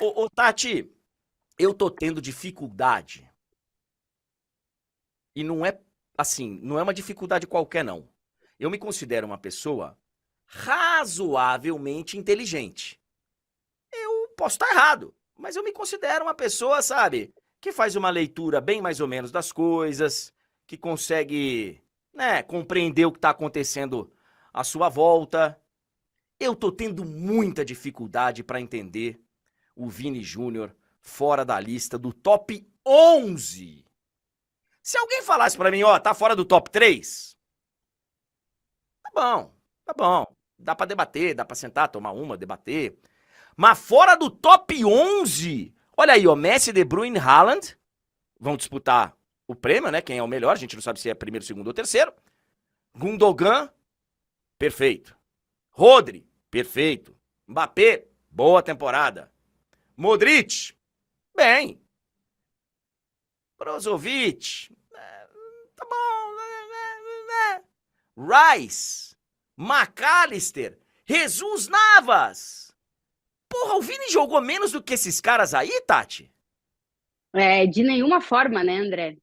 Ô, Tati, eu tô tendo dificuldade. E não é assim, não é uma dificuldade qualquer, não. Eu me considero uma pessoa razoavelmente inteligente. Eu posso estar errado, mas eu me considero uma pessoa, sabe, que faz uma leitura bem mais ou menos das coisas, que consegue, né, compreender o que está acontecendo à sua volta. Eu tô tendo muita dificuldade para entender o Vini Júnior fora da lista do top 11. Se alguém falasse pra mim, ó, tá fora do top 3, tá bom, tá bom. Dá pra debater, dá pra sentar, tomar uma, debater. Mas fora do top 11, olha aí, ó, Messi, De Bruyne, Haaland vão disputar o prêmio, né? Quem é o melhor, a gente não sabe se é primeiro, segundo ou terceiro. Gundogan, perfeito. Rodri, perfeito. Mbappé, boa temporada. Modric, bem. Brozovic, tá bom. Rice, McAllister, Jesus Navas. Porra, o Vini jogou menos do que esses caras aí, Tati? De nenhuma forma, né, André?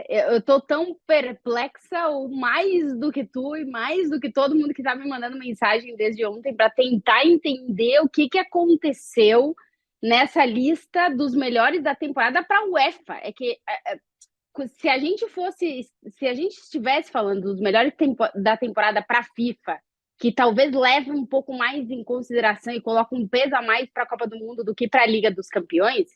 Eu tô tão perplexa, ou mais do que tu e mais do que todo mundo que tá me mandando mensagem desde ontem para tentar entender o que aconteceu nessa lista dos melhores da temporada para a UEFA. Se a gente fosse, se a gente estivesse falando dos melhores da temporada para a FIFA, que talvez leve um pouco mais em consideração e coloque um peso a mais para a Copa do Mundo do que para a Liga dos Campeões,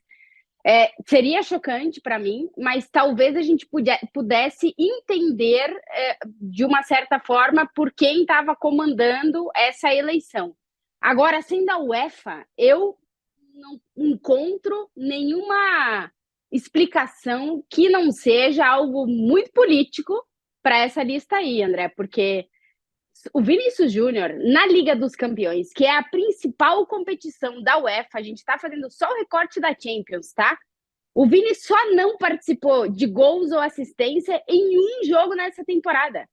seria chocante para mim, mas talvez a gente pudesse entender de uma certa forma por quem estava comandando essa eleição. Agora, sendo a UEFA, eu não encontro nenhuma explicação que não seja algo muito político para essa lista aí, André, porque o Vinícius Júnior, na Liga dos Campeões, que é a principal competição da UEFA, a gente está fazendo só o recorte da Champions, tá? O Vini só não participou de gols ou assistência em um jogo nessa temporada.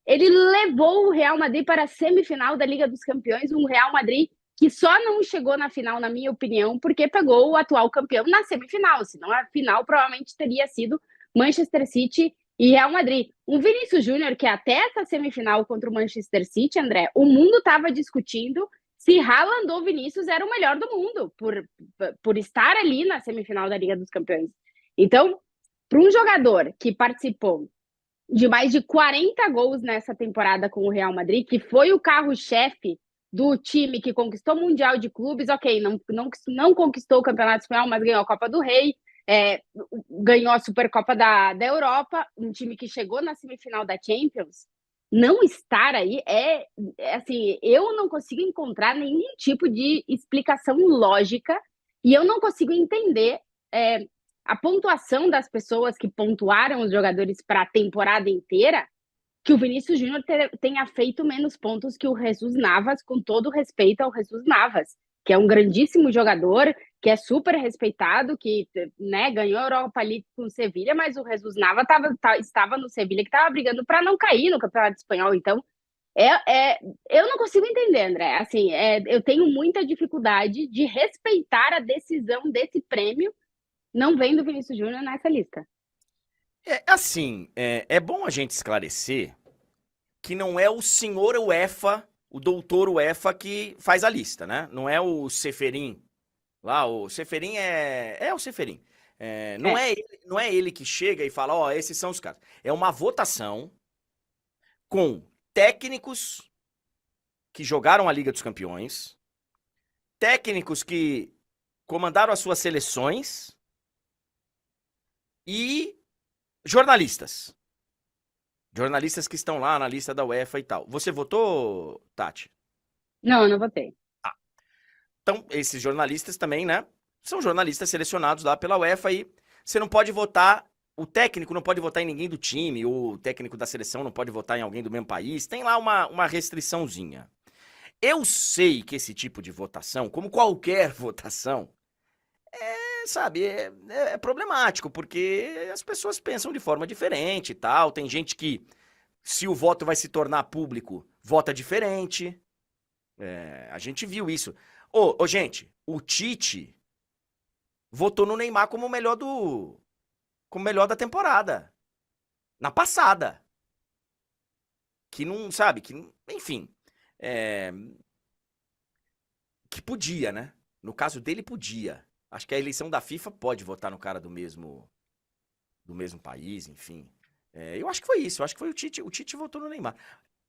Ele levou o Real Madrid para a semifinal da Liga dos Campeões, um Real Madrid que só não chegou na final, na minha opinião, porque pegou o atual campeão na semifinal. Senão a final provavelmente teria sido Manchester City e Real Madrid. O Vinícius Júnior, que até essa semifinal contra o Manchester City, André, o mundo estava discutindo se Haaland ou Vinícius era o melhor do mundo, por estar ali na semifinal da Liga dos Campeões. Então, para um jogador que participou de mais de 40 gols nessa temporada com o Real Madrid, que foi o carro-chefe do time que conquistou o Mundial de Clubes, ok, não conquistou o Campeonato Espanhol, mas ganhou a Copa do Rei, ganhou a Supercopa da Europa, um time que chegou na semifinal da Champions, não estar aí assim, eu não consigo encontrar nenhum tipo de explicação lógica e eu não consigo entender a pontuação das pessoas que pontuaram os jogadores para a temporada inteira, que o Vinícius Júnior tenha feito menos pontos que o Jesus Navas, com todo respeito ao Jesus Navas, que é um grandíssimo jogador, que é super respeitado, que, né, ganhou a Europa League com o Sevilha, mas o Jesus Navas estava no Sevilha, que estava brigando para não cair no Campeonato Espanhol. Então, eu não consigo entender, André. Assim, eu tenho muita dificuldade de respeitar a decisão desse prêmio não vendo o Vinícius Júnior nessa lista. É assim, é bom a gente esclarecer que não é o senhor UEFA, o doutor UEFA que faz a lista, né? Não é o Seferin. Lá, o Seferin é o Seferin. Não É, é ele, não é ele que chega e fala, ó, esses são os caras. É uma votação com técnicos que jogaram a Liga dos Campeões, técnicos que comandaram as suas seleções e jornalistas. Jornalistas que estão lá na lista da UEFA e tal. Você votou, Tati? não, eu não votei. Então, esses jornalistas também, né? São jornalistas selecionados lá pela UEFA e você não pode votar. O técnico não pode votar em ninguém do time, o técnico da seleção não pode votar em alguém do mesmo país. Tem lá uma restriçãozinha. Eu sei que esse tipo de votação, como qualquer votação, sabe, é problemático, porque as pessoas pensam de forma diferente e tal. Tem gente que, se o voto vai se tornar público, vota diferente. A gente viu isso. Ô, gente, o Tite votou no Neymar como como o melhor da temporada. Na passada. Que não, sabe, enfim. é, que podia, né? No caso dele, podia. Acho que a eleição da FIFA pode votar no cara do mesmo país, enfim. Eu acho que foi isso. Eu acho que foi o Tite votou no Neymar.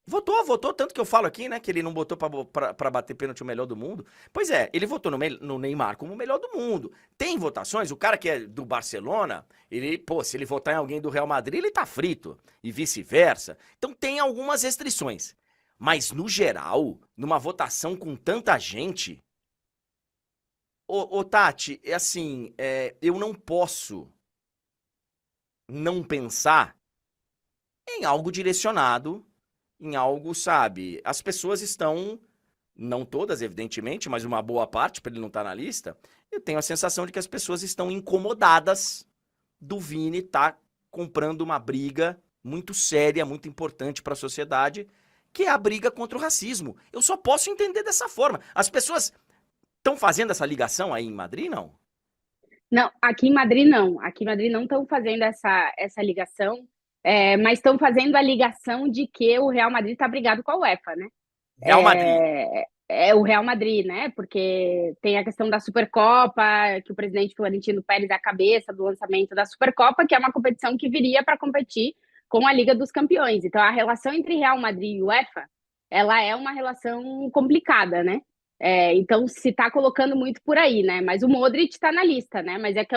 Votou, tanto que eu falo aqui, né, que ele não botou pra bater pênalti o melhor do mundo. Pois é, ele votou no Neymar como o melhor do mundo. Tem votações, o cara que é do Barcelona, se ele votar em alguém do Real Madrid, ele tá frito, e vice-versa. Então tem algumas restrições. Mas, no geral, numa votação com tanta gente, ô Tati, é assim, eu não posso não pensar em algo direcionado, em algo, sabe? As pessoas estão, não todas, evidentemente, mas uma boa parte, para ele não estar na lista, eu tenho a sensação de que as pessoas estão incomodadas do Vini estar comprando uma briga muito séria, muito importante para a sociedade, que é a briga contra o racismo. Eu só posso entender dessa forma. As pessoas estão fazendo essa ligação aí em Madrid, não? Não, aqui em Madrid não. Aqui em Madrid não estão fazendo essa ligação, mas estão fazendo a ligação de que o Real Madrid está brigado com a UEFA, né? Real Madrid. É o Real Madrid, né? Porque tem a questão da Supercopa, que o presidente Florentino Pérez é a cabeça do lançamento da Supercopa, que é uma competição que viria para competir com a Liga dos Campeões. Então, a relação entre Real Madrid e UEFA, ela é uma relação complicada, né? Então, se está colocando muito por aí, né? Mas o Modric está na lista, né? Mas é que,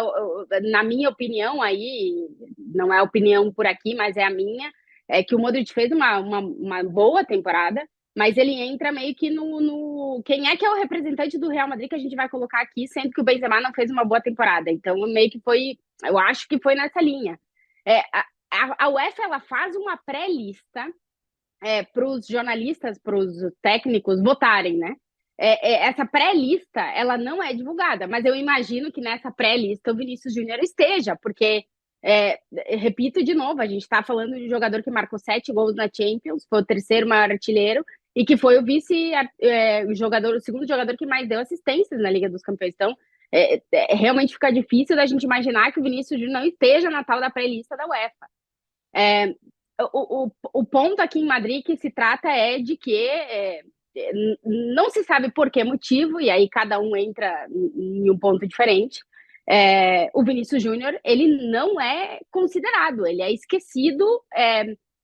na minha opinião, aí, não é opinião por aqui, mas é a minha, é que o Modric fez uma boa temporada, mas ele entra meio que no. Quem é que é o representante do Real Madrid que a gente vai colocar aqui, sendo que o Benzema não fez uma boa temporada? Então, meio que foi. Eu acho que foi nessa linha. A UEFA ela faz uma pré-lista para os jornalistas, para os técnicos votarem, né? Essa pré-lista, ela não é divulgada, mas eu imagino que nessa pré-lista o Vinícius Júnior esteja, porque, repito de novo, a gente está falando de um jogador que marcou 7 gols na Champions, foi o terceiro maior artilheiro, e que foi o o segundo jogador que mais deu assistências na Liga dos Campeões. Então, realmente fica difícil da gente imaginar que o Vinícius Júnior não esteja na tal da pré-lista da UEFA. O ponto aqui em Madrid que se trata é de que não se sabe por que motivo, e aí cada um entra em um ponto diferente. O Vinícius Júnior, ele não é considerado, ele é esquecido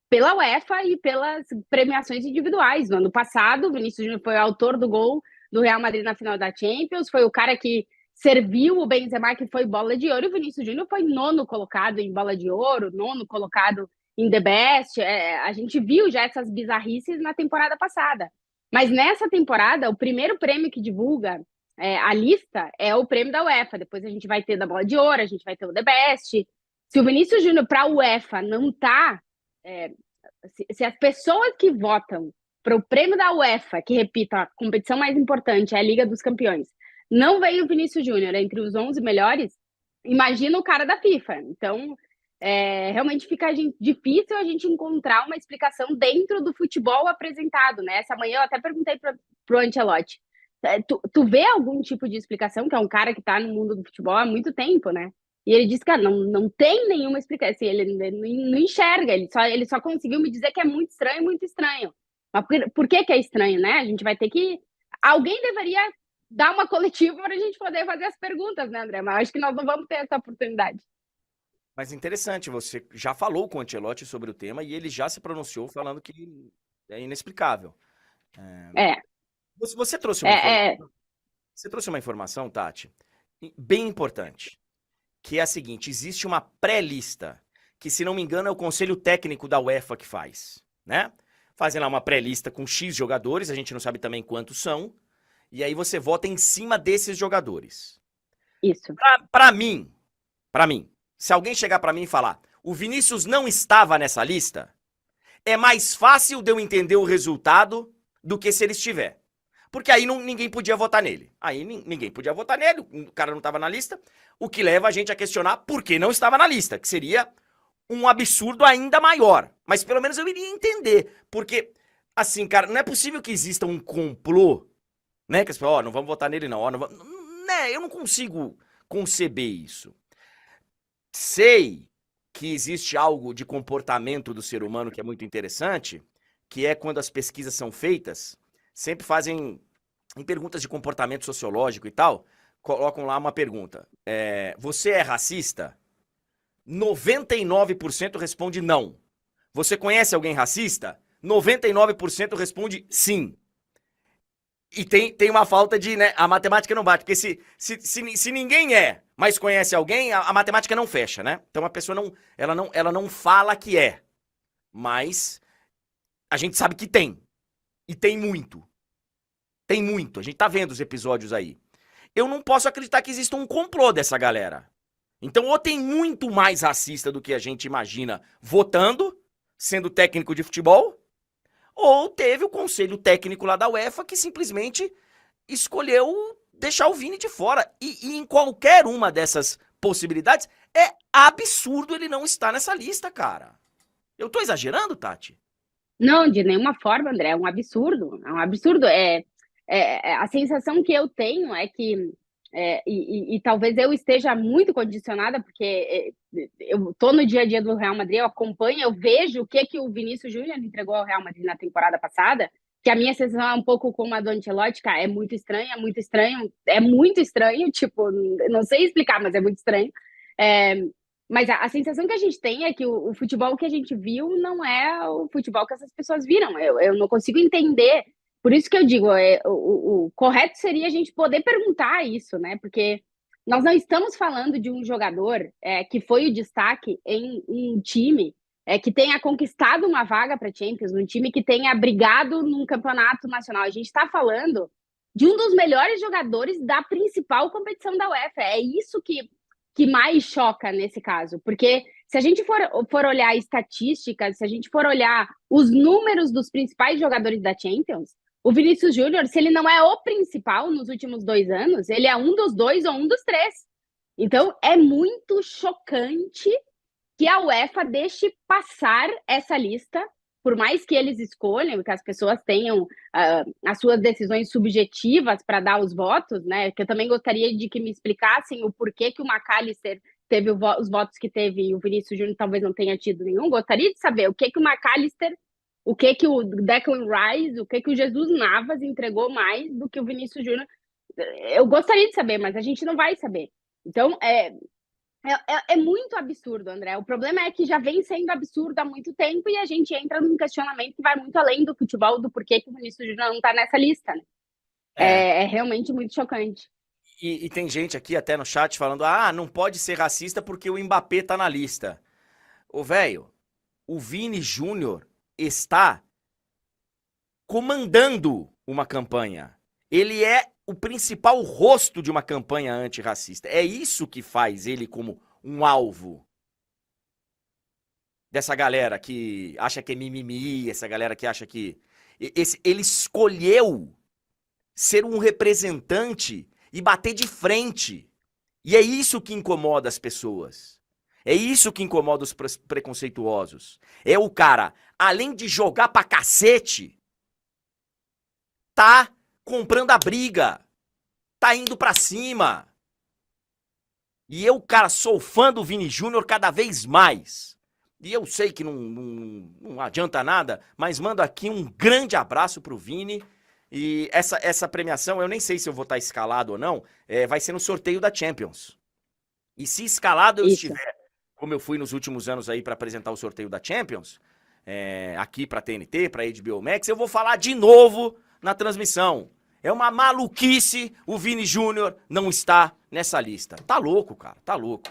pela UEFA e pelas premiações individuais. No ano passado, o Vinícius Júnior foi o autor do gol do Real Madrid na final da Champions, foi o cara que serviu o Benzema, que foi bola de ouro, e o Vinícius Júnior foi nono colocado em bola de ouro, nono colocado em The Best. A gente viu já essas bizarrices na temporada passada. Mas nessa temporada, o primeiro prêmio que divulga a lista é o prêmio da UEFA. Depois a gente vai ter da bola de ouro, a gente vai ter o The Best. Se o Vinícius Júnior para a UEFA não tá... se as pessoas que votam para o prêmio da UEFA, que, repito, a competição mais importante é a Liga dos Campeões, não veio o Vinícius Júnior entre os 11 melhores, imagina o cara da FIFA. Então, realmente fica difícil a gente encontrar uma explicação dentro do futebol apresentado, né? Essa manhã eu até perguntei pro Ancelotti, tu vê algum tipo de explicação, que é um cara que tá no mundo do futebol há muito tempo, né? E ele disse, cara, não tem nenhuma explicação, assim, ele não enxerga, ele só conseguiu me dizer que é muito estranho, muito estranho. Mas por que é estranho, né? A gente vai ter que... Alguém deveria dar uma coletiva para a gente poder fazer as perguntas, né, André? Mas acho que nós não vamos ter essa oportunidade. Mas interessante, você já falou com o Ancelotti sobre o tema e ele já se pronunciou falando que é inexplicável. Você trouxe uma informação, você trouxe uma informação, Tati, bem importante, que é a seguinte: existe uma pré-lista, que, se não me engano, é o Conselho Técnico da UEFA que faz, né? Fazem lá uma pré-lista com X jogadores, a gente não sabe também quantos são, e aí você vota em cima desses jogadores. Isso. Pra mim, se alguém chegar pra mim e falar, o Vinícius não estava nessa lista, é mais fácil de eu entender o resultado do que se ele estiver. Porque aí ninguém podia votar nele. Aí ninguém podia votar nele, o cara não estava na lista, o que leva a gente a questionar por que não estava na lista, que seria um absurdo ainda maior. Mas pelo menos eu iria entender, porque, assim, cara, não é possível que exista um complô Né? Que as pessoas, ó, não vamos votar nele não, ó, não vamos... Né? Eu não consigo conceber isso. Sei que existe algo de comportamento do ser humano que é muito interessante, que é quando as pesquisas são feitas, sempre fazem em perguntas de comportamento sociológico e tal, colocam lá uma pergunta. Você é racista? 99% responde não. Você conhece alguém racista? 99% responde sim. E tem uma falta de, né? A matemática não bate, porque se ninguém mas conhece alguém, a matemática não fecha, né? Então a pessoa ela não fala que é, mas a gente sabe que tem. E tem muito. Tem muito. A gente tá vendo os episódios aí. Eu não posso acreditar que exista um complô dessa galera. Então, ou tem muito mais racista do que a gente imagina votando, sendo técnico de futebol, ou teve o conselho técnico lá da UEFA que simplesmente escolheu deixar o Vini de fora. E em qualquer uma dessas possibilidades, é absurdo ele não estar nessa lista, cara. Eu tô exagerando, Tati? Não, de nenhuma forma, André, é um absurdo. É um absurdo. A sensação que eu tenho é que, e talvez eu esteja muito condicionada, porque eu estou no dia a dia do Real Madrid, eu acompanho, eu vejo o que o Vinícius Júnior entregou ao Real Madrid na temporada passada, que a minha sensação é um pouco como a do Ancelotti, cara, é muito estranho, é muito estranho, é muito estranho, tipo, não sei explicar, mas é muito estranho. É, mas a sensação que a gente tem é que o futebol que a gente viu não é o futebol que essas pessoas viram. Eu não consigo entender. Por isso que eu digo, o correto seria a gente poder perguntar isso, né? Porque nós não estamos falando de um jogador que foi o destaque em um time que tenha conquistado uma vaga para Champions, um time que tenha brigado num campeonato nacional. A gente está falando de um dos melhores jogadores da principal competição da UEFA. É isso que mais choca nesse caso, porque se a gente for olhar estatísticas, se a gente for olhar os números dos principais jogadores da Champions, o Vinícius Júnior, se ele não é o principal nos últimos 2 anos, ele é um dos dois ou um dos três. Então, é muito chocante que a UEFA deixe passar essa lista, por mais que eles escolham, que as pessoas tenham as suas decisões subjetivas para dar os votos, né? Que eu também gostaria de que me explicassem o porquê que o McAllister teve os votos que teve e o Vinícius Júnior talvez não tenha tido nenhum. Gostaria de saber o que o McAllister, o que o Declan Rice, o que o Jesus Navas entregou mais do que o Vinícius Júnior. Eu gostaria de saber, mas a gente não vai saber. Então, é muito absurdo, André. O problema é que já vem sendo absurdo há muito tempo e a gente entra num questionamento que vai muito além do futebol, do porquê que o Vinícius Júnior não está nessa lista, né? É realmente muito chocante. E tem gente aqui até no chat falando, não pode ser racista porque o Mbappé tá na lista. Ô, velho, o Vini Júnior está comandando uma campanha. Ele é o principal rosto de uma campanha antirracista. É isso que faz ele como um alvo dessa galera que acha que é mimimi, essa galera que acha que... Ele escolheu ser um representante e bater de frente. E é isso que incomoda as pessoas. É isso que incomoda os preconceituosos. É o cara, além de jogar pra cacete, tá comprando a briga, tá indo pra cima. E eu, cara, sou fã do Vini Júnior cada vez mais. E eu sei que não adianta nada, mas mando aqui um grande abraço pro Vini. E essa premiação, eu nem sei se eu vou estar escalado ou não, vai ser no sorteio da Champions. E se escalado eu estiver, como eu fui nos últimos anos aí para apresentar o sorteio da Champions, aqui pra TNT, pra HBO Max, eu vou falar de novo na transmissão. É uma maluquice o Vini Júnior não está nessa lista. Tá louco, cara, tá louco.